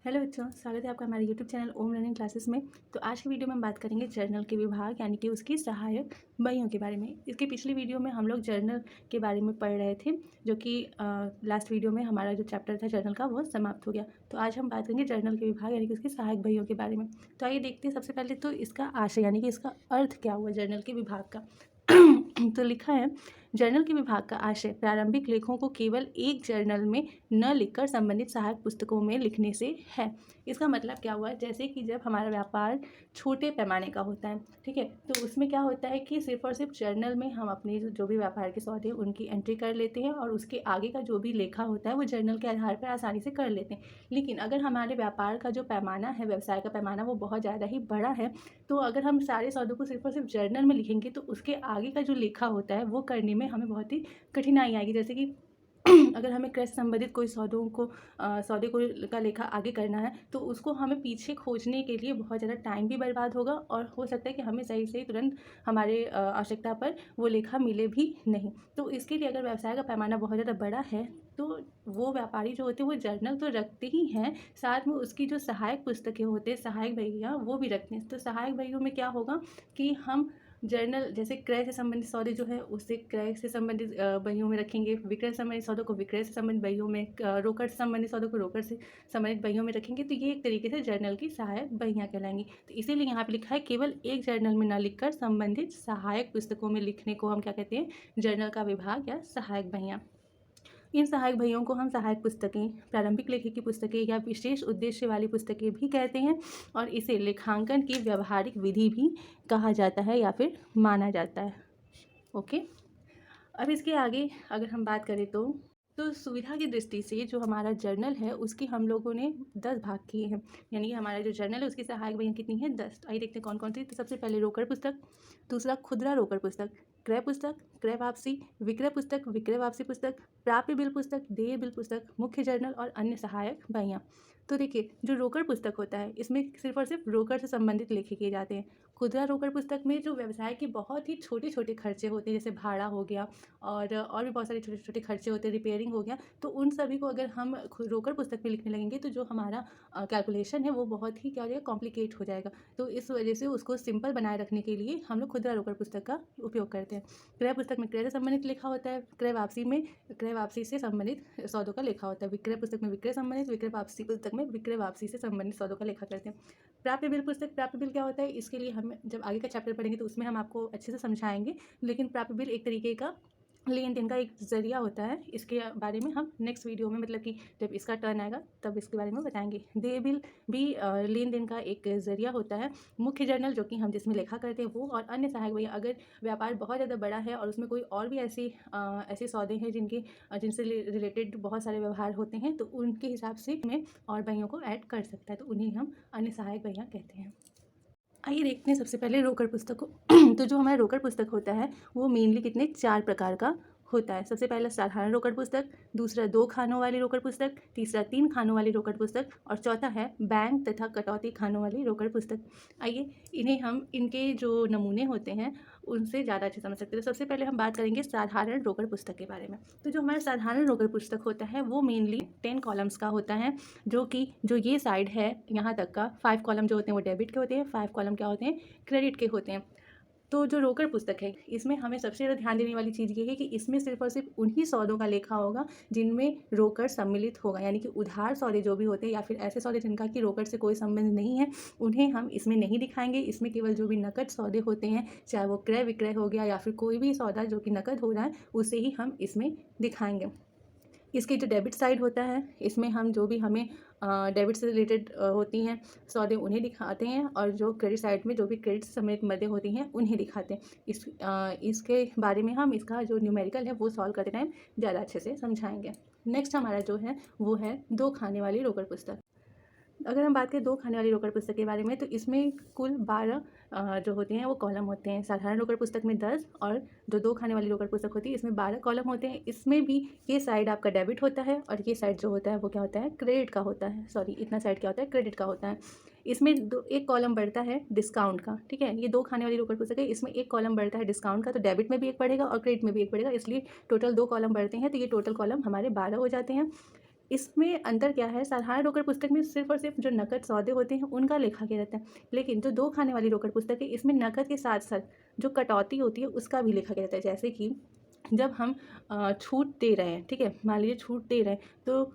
Hello बच्चों, स्वागत है आपका हमारे यूट्यूब चैनल ओम लर्निंग क्लासेस में। तो आज की वीडियो में हम बात करेंगे जर्नल के विभाग यानी कि उसकी सहायक बहियों के बारे में। इसकी पिछली वीडियो में हम लोग जर्नल के बारे में पढ़ रहे थे, जो कि लास्ट वीडियो में हमारा जो चैप्टर था जर्नल का वो समाप्त हो गया। तो आज हम बात करेंगे जर्नल के विभाग यानी कि उसकी सहायक बहियों के बारे में। तो आइए देखते हैं सबसे पहले तो इसका आशय यानी कि इसका अर्थ क्या हुआ जर्नल के विभाग का। तो लिखा है, जर्नल के विभाग का आशय प्रारंभिक लेखों को केवल एक जर्नल में न लिखकर संबंधित सहायक पुस्तकों में लिखने से है। इसका मतलब क्या हुआ, जैसे कि जब हमारा व्यापार छोटे पैमाने का होता है, ठीक है, तो उसमें क्या होता है कि सिर्फ और सिर्फ जर्नल में हम अपने जो भी व्यापार के सौदे हैं उनकी एंट्री कर लेते हैं और उसके आगे का जो भी लेखा होता है वो जर्नल के आधार पर आसानी से कर लेते हैं। लेकिन अगर हमारे व्यापार का जो पैमाना है, व्यवसाय का पैमाना, वो बहुत ज़्यादा ही बड़ा है, तो अगर हम सारे सौदों को सिर्फ और सिर्फ जर्नल में लिखेंगे तो उसके आगे का जो लेखा होता है वो करने में हमें बहुत ही कठिनाई आएगी। जैसे कि अगर हमें क्रय से संबंधित कोई सौदे को का लेखा आगे करना है तो उसको हमें पीछे खोजने के लिए बहुत ज़्यादा टाइम भी बर्बाद होगा और हो सकता है कि हमें सही से तुरंत हमारे आवश्यकता पर वो लेखा मिले भी नहीं। तो इसके लिए अगर व्यवसाय का पैमाना बहुत ज़्यादा बड़ा है तो वो व्यापारी जो होते हैं वो जर्नल तो रखते ही हैं, साथ में उसकी जो सहायक पुस्तकें होते हैं, सहायक बहियाँ, वो भी रखते हैं। तो सहायक बहियों में क्या होगा कि हम जर्नल जैसे क्रय से संबंधित सौदे जो है उसे क्रय से संबंधित बहियों में रखेंगे, विक्रय से संबंधित सौदों को विक्रय से संबंधित बहियों में, रोकड़ से संबंधित सौदों को रोकड़ से संबंधित बहियों में रखेंगे। तो ये एक तरीके से जर्नल की सहायक बहियाँ कहलाएंगी। तो इसीलिए यहाँ पे लिखा है केवल एक जर्नल में न लिखकर संबंधित सहायक पुस्तकों में लिखने को हम क्या कहते हैं, जर्नल का विभाग या सहायक बहियाँ। इन सहायक बहियों को हम सहायक पुस्तकें, प्रारंभिक लेखक की पुस्तकें या विशेष उद्देश्य वाली पुस्तकें भी कहते हैं और इसे लेखांकन की व्यावहारिक विधि भी कहा जाता है या फिर माना जाता है। ओके, अब इसके आगे अगर हम बात करें तो सुविधा की दृष्टि से जो हमारा जर्नल है उसकी हम लोगों ने 10 भाग किए हैं। यानी कि हमारा जो जर्नल है उसकी सहायक बहियाँ कितनी है, 10। आइए देखते हैं कौन कौन सी। तो सबसे पहले रोकड़ पुस्तक, दूसरा खुदरा रोकड़ पुस्तक, क्रय पुस्तक, क्रय वापसी, विक्रय पुस्तक, विक्रय वापसी पुस्तक, प्राप्य बिल पुस्तक, देय बिल पुस्तक, मुख्य जर्नल और अन्य सहायक बहियाँ। तो देखिए, जो रोकड़ पुस्तक होता है इसमें सिर्फ और सिर्फ रोकड़ से संबंधित लेखे किए जाते हैं। खुदरा रोकड़ पुस्तक में जो व्यवसाय के बहुत ही छोटे छोटे खर्चे होते हैं, जैसे भाड़ा हो गया और भी बहुत सारे छोटे छोटे खर्चे होते हैं, रिपेयरिंग हो गया, तो उन सभी को अगर हम रोकड़ पुस्तक में लिखने लगेंगे तो जो हमारा कैलकुलेशन है वो बहुत ही क्या हो जाएगा, कॉम्प्लिकेट हो जाएगा। तो इस वजह से उसको सिंपल बनाए रखने के लिए हम लोग खुदरा रोकड़ पुस्तक का उपयोग करते हैं। क्रय पुस्तक में क्रय से संबंधित लिखा होता है, क्रय वापसी में क्रय वापसी से संबंधित सौदों का लिखा होता है, विक्रय पुस्तक में विक्रय संबंधित, विक्रय वापसी पुस्तक में विक्रय वापसी से संबंधित सौदों का लेखा करते हैं। प्राप्य बिल पुस्तक, प्राप्य बिल क्या होता है इसके लिए हम जब आगे का चैप्टर पढ़ेंगे तो उसमें हम आपको अच्छे से समझाएंगे। लेकिन प्राप्य बिल एक तरीके का लेन देन का एक ज़रिया होता है। इसके बारे में हम नेक्स्ट वीडियो में, मतलब कि जब इसका टर्न आएगा तब इसके बारे में बताएंगे। देय बिल भी लेन देन का एक ज़रिया होता है। मुख्य जर्नल जो कि हम जिसमें लेखा करते हैं वो, और अन्य सहायक बहियाँ, अगर व्यापार बहुत ज़्यादा बड़ा है और उसमें कोई और भी ऐसे सौदे हैं जिनसे रिलेटेड बहुत सारे व्यवहार होते हैं तो उनके हिसाब से में और बहियों को ऐड कर सकता है, तो उन्हें हम अन्य सहायक बहियाँ कहते हैं। आइए देखते हैं सबसे पहले रोकड़ पुस्तक को। तो जो हमारा रोकड़ पुस्तक होता है वो मेनली कितने 4 प्रकार का होता है। सबसे पहला साधारण रोकड़ पुस्तक, दूसरा 2 खानों वाली रोकड़ पुस्तक, तीसरा 3 खानों वाली रोकड़ पुस्तक और चौथा है बैंक तथा कटौती खानों वाली रोकड़ पुस्तक। आइए इन्हें हम, इनके जो नमूने होते हैं उनसे ज़्यादा अच्छे समझ सकते हैं। तो सबसे पहले हम बात करेंगे साधारण रोकड़ पुस्तक के बारे में। तो जो हमारा साधारण रोकड़ पुस्तक होता है वो मेनली 10 कॉलम्स का होता है, जो ये साइड है यहाँ तक का 5 कॉलम जो होते हैं वो डेबिट के होते हैं, 5 कॉलम क्या होते हैं, क्रेडिट के होते हैं। तो जो रोकड़ पुस्तक है इसमें हमें सबसे ज़्यादा ध्यान देने वाली चीज़ ये है कि इसमें सिर्फ और सिर्फ उन्हीं सौदों का लेखा होगा जिनमें रोकड़ सम्मिलित होगा, यानी कि उधार सौदे जो भी होते हैं या फिर ऐसे सौदे जिनका कि रोकड़ से कोई संबंध नहीं है उन्हें हम इसमें नहीं दिखाएंगे। इसमें केवल जो भी नकद सौदे होते हैं, चाहे वो क्रय विक्रय हो गया या फिर कोई भी सौदा जो कि नकद हो रहा है, उसे ही हम इसमें दिखाएंगे। इसकी जो डेबिट साइड होता है इसमें हम जो भी हमें डेबिट से रिलेटेड होती हैं सौदे उन्हें दिखाते हैं, और जो क्रेडिट साइड में जो भी क्रेडिट से संबंधित मदें होती हैं उन्हें दिखाते हैं। इसके बारे में हम इसका जो न्यूमेरिकल है वो सॉल्व करते टाइम ज़्यादा अच्छे से समझाएंगे। नेक्स्ट हमारा जो है वो है 2 खाने वाली रोकड़ पुस्तक। अगर हम बात करें 2 खाने वाली रोकड़ पुस्तक के बारे में तो इसमें कुल 12 जो होते हैं वो कॉलम होते हैं। साधारण रोकड़ पुस्तक में 10 और जो 2 खाने वाली रोकड़ पुस्तक होती है इसमें 12 कॉलम होते हैं। इसमें भी ये साइड आपका डेबिट होता है और ये साइड जो होता है वो क्या होता है, क्रेडिट का होता है। सॉरी, इतना साइड क्या होता है, क्रेडिट का होता है। इसमें एक कॉलम बढ़ता है डिस्काउंट का, ठीक है। ये 2 खाने वाली रोकड़ पुस्तक है, इसमें एक कॉलम बढ़ता है डिस्काउंट का, तो डेबिट में भी एक बढ़ेगा और क्रेडिट में भी एक बढ़ेगा, इसलिए टोटल 2 कॉलम बढ़ते हैं, तो ये टोटल कॉलम हमारे 12 हो जाते हैं। इसमें अंतर क्या है, साधारण रोकड़ पुस्तक में सिर्फ़ और सिर्फ़ जो नकद सौदे होते हैं उनका लेखा किया जाता है, लेकिन जो 2 खाने वाली रोकड़ पुस्तक है इसमें नकद के साथ-साथ जो कटौती होती है उसका भी लेखा किया जाता है। जैसे कि जब हम छूट दे रहे हैं, ठीक है? मान लीजिए छूट दे रहे हैं, तो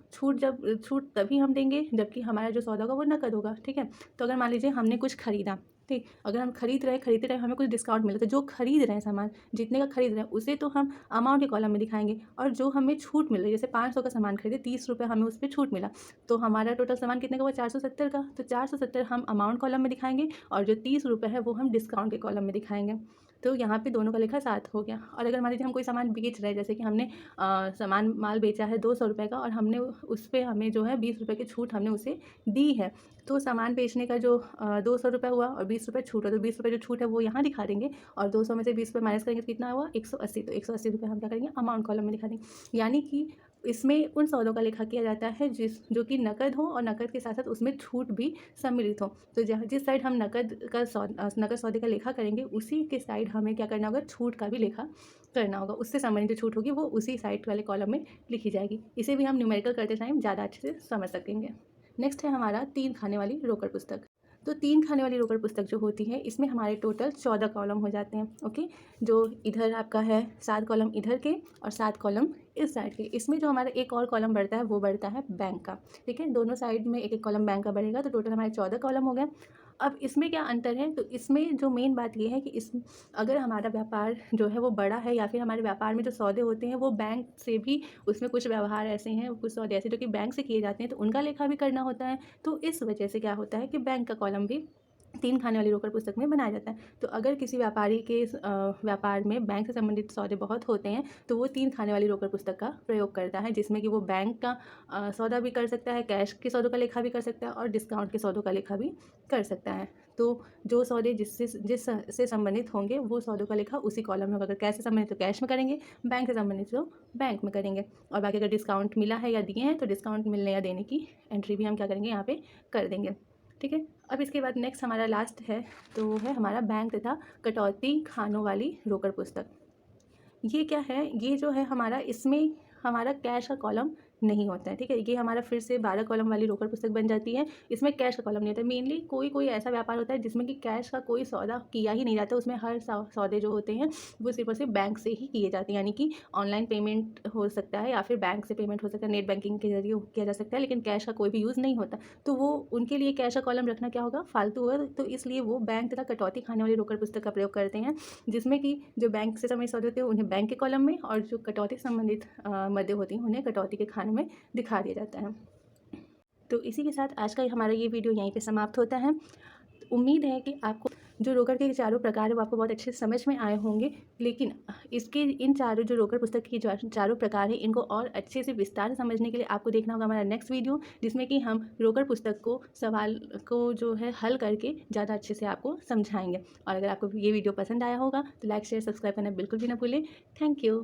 छूट तभी हम देंगे जबकि हमारा जो सौदा होगा वो नकद होगा, ठीक है? तो अगर मान लीजिए हमने कुछ खरीदा, ठीक, अगर हम खरीदते रहे हमें कुछ डिस्काउंट मिला, तो जो खरीद रहे हैं सामान, जितने का खरीद रहे हैं उसे तो हम अमाउंट के कॉलम में दिखाएँगे, और जो हमें छूट मिल रही है, जैसे 500 का सामान खरीदे, 30 रुपये हमें उस पे छूट मिला, तो हमारा टोटल सामान कितने का हुआ, 470 का, तो 470 हम अमाउंट कॉलम में दिखाएँगे और जो 30 रुपये है वो हम डिस्काउंट के कॉलम में दिखाएँगे। तो यहाँ पे दोनों का लेखा साथ हो गया। और अगर मान लीजिए हम कोई सामान बेच रहे हैं, जैसे कि हमने माल बेचा है 200 रुपये का, और हमने उस पे हमें जो है 20 रुपये की छूट हमने उसे दी है, तो सामान बेचने का जो 200 रुपये हुआ और 20 रुपये छूट है, तो 20 रुपये जो छूट है वो यहाँ दिखा देंगे, और 200 में से 20 रुपये माइनस करेंगे तो कितना हुआ, 180, तो 180 रुपये हम क्या करेंगे, अमाउंट कॉलम में दिखा देंगे। यानी कि इसमें उन सौदों का लेखा किया जाता है जो कि नकद हो और नकद के साथ साथ उसमें छूट भी सम्मिलित हो। तो जिस साइड हम नकद सौदे का लेखा करेंगे, उसी के साइड हमें क्या करना होगा, छूट का भी लेखा करना होगा। उससे संबंधित जो छूट होगी वो उसी साइड वाले कॉलम में लिखी जाएगी। इसे भी हम न्यूमेरिकल करते टाइम ज़्यादा अच्छे से समझ सकेंगे। नेक्स्ट है हमारा 3 खाने वाली रोकड़ पुस्तक। तो 3 खाने वाली रोकड़ पुस्तक जो होती है, इसमें हमारे टोटल 14 कॉलम हो जाते हैं। ओके, जो इधर आपका है 7 कॉलम इधर के और 7 कॉलम इस साइड के। इसमें जो हमारा एक और कॉलम बढ़ता है वो बढ़ता है बैंक का, ठीक है? दोनों साइड में एक एक कॉलम बैंक का बढ़ेगा, तो टोटल हमारे 14 कॉलम हो गए। अब इसमें क्या अंतर है, तो इसमें जो मेन बात ये है कि अगर हमारा व्यापार जो है वो बड़ा है, या फिर हमारे व्यापार में जो सौदे होते हैं वो बैंक से भी, उसमें कुछ व्यवहार ऐसे हैं, कुछ सौदे ऐसे जो कि बैंक से किए जाते हैं, तो उनका लेखा भी करना होता है। तो इस वजह से क्या होता है कि बैंक का कॉलम भी 3 खाने वाली रोकड़ पुस्तक में बनाया जाता है। तो अगर किसी व्यापारी के व्यापार में बैंक से संबंधित सौदे बहुत होते हैं, तो वो 3 खाने वाली रोकड़ पुस्तक का प्रयोग करता है, जिसमें कि वो बैंक का सौदा भी कर सकता है, कैश के सौदों का लेखा भी कर सकता है और डिस्काउंट के सौदों का लेखा भी कर सकता है। तो जो सौदे जिससे संबंधित होंगे वो सौदों का लेखा उसी कॉलम में होगा। अगर कैश से संबंधित तो कैश में करेंगे, बैंक से संबंधित तो बैंक में करेंगे, और बाकी अगर डिस्काउंट मिला है या दिए हैं तो डिस्काउंट मिलने या देने की एंट्री भी हम क्या करेंगे, यहाँ पे कर देंगे, ठीक है? अब इसके बाद नेक्स्ट हमारा लास्ट है, तो वो है हमारा बैंक तथा कटौती खानों वाली रोकड़ पुस्तक। ये क्या है, ये जो है हमारा, इसमें हमारा कैश का कॉलम नहीं होता है, ठीक है? ये हमारा फिर से 12 कॉलम वाली रोकड़ पुस्तक बन जाती है। इसमें कैश का कॉलम नहीं होता है। मेनली कोई ऐसा व्यापार होता है जिसमें कि कैश का कोई सौदा किया ही नहीं जाता। उसमें हर सौदे जो होते हैं वो सिर्फ और सिर्फ बैंक से ही किए जाते हैं, यानी कि ऑनलाइन पेमेंट हो सकता है या फिर बैंक से पेमेंट हो सकता है, नेट बैंकिंग के जरिए किया जा सकता है, लेकिन कैश का कोई भी यूज़ नहीं होता। तो वो उनके लिए कैश का कॉलम रखना क्या होगा, फालतू होगा। तो इसलिए वो बैंक तथा कटौती खाने वाली रोकड़ पुस्तक का प्रयोग करते हैं, जिसमें कि जो बैंक से संबंधित सौदे होते हैं उन्हें बैंक के कॉलम में, और जो कटौती से संबंधित मदें होती हैं उन्हें कटौती के खाने में दिखा दिया जाता है। तो इसी के साथ आज का हमारा ये वीडियो यहीं पे समाप्त होता है। उम्मीद है कि आपको जो रोकड़ के चारों प्रकार है वो आपको बहुत अच्छे से समझ में आए होंगे, लेकिन इसके इन चारों जो रोकड़ पुस्तक की जो चारों प्रकार हैं इनको और अच्छे से विस्तार से समझने के लिए आपको देखना होगा हमारा नेक्स्ट वीडियो, जिसमें कि हम रोकड़ पुस्तक को सवाल को जो है हल करके ज़्यादा अच्छे से आपको समझाएंगे। और अगर आपको ये वीडियो पसंद आया होगा तो लाइक शेयर सब्सक्राइब करना बिल्कुल भी ना भूलें। Thank you.